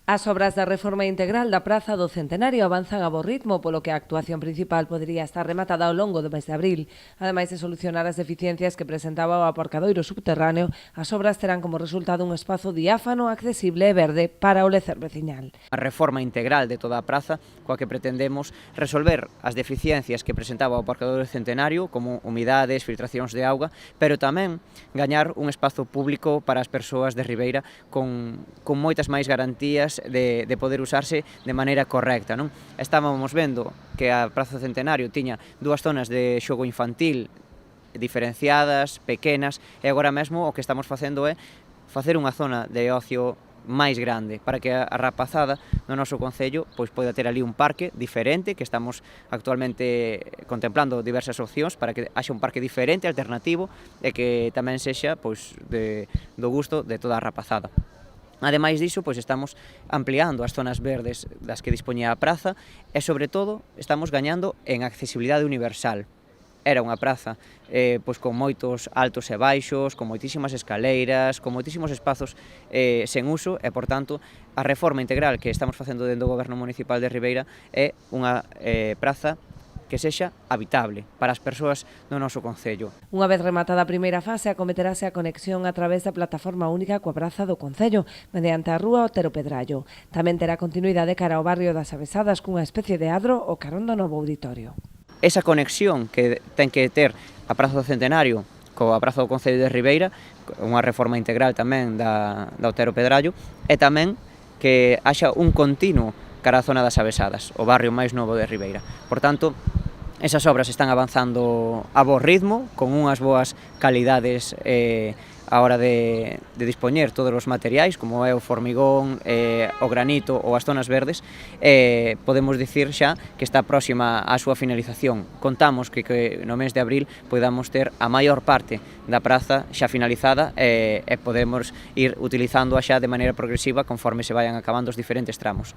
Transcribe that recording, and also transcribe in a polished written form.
As obras da reforma integral da Praza do Centenario avanzan a bo ritmo, polo que a actuación principal podería estar rematada ao longo do mes de abril. Ademais de solucionar as deficiencias que presentaba o aparcadoiro subterráneo, as obras terán como resultado un espazo diáfano, accesible e verde para o lecer veciñal. A reforma integral de toda a praza, coa que pretendemos resolver as deficiencias que presentaba o aparcadoiro centenario, como humidades, filtracións de auga, pero tamén gañar un espazo público para as persoas de Ribeira con moitas máis garantías de poder usarse de maneira correcta, non? Estábamos vendo que a Praza Centenario tiña dúas zonas de xogo infantil diferenciadas, pequenas, e agora mesmo o que estamos facendo é facer unha zona de ocio máis grande, para que a rapazada no noso concello pois poida ter ali un parque diferente, que estamos actualmente contemplando diversas opcións para que haxa un parque diferente, alternativo, e que tamén sexa pois do gusto de toda a rapazada. Ademais diso, pois estamos ampliando as zonas verdes das que dispoñía a praza e, sobre todo, estamos gañando en accesibilidade universal. Era unha praza pois con moitos altos e baixos, con moitísimas escaleiras, con moitísimos espazos sen uso e, por tanto, a reforma integral que estamos facendo dentro do Goberno Municipal de Ribeira é unha praza que sexa habitable para as persoas do noso concello. Unha vez rematada a primeira fase, acometerase a conexión a través da plataforma única coa praza do concello, mediante a rúa Otero Pedrallo. Tamén terá continuidade cara ao barrio das Avesadas cunha especie de adro o carón do novo auditorio. Esa conexión que ten que ter a Praza do Centenario coa Praza do Concello de Ribeira, unha reforma integral tamén da Otero Pedrallo, e tamén que haxa un continuo cara a zona das Avesadas, o barrio máis novo de Ribeira. Por tanto, esas obras están avanzando a bo ritmo, con unhas boas calidades a hora de dispoñer todos os materiais, como é o formigón, o granito ou as zonas verdes, podemos dicir xa que está próxima á súa finalización. Contamos que no mes de abril podamos ter a maior parte da praza xa finalizada e podemos ir utilizándoa xa de maneira progresiva conforme se vayan acabando os diferentes tramos.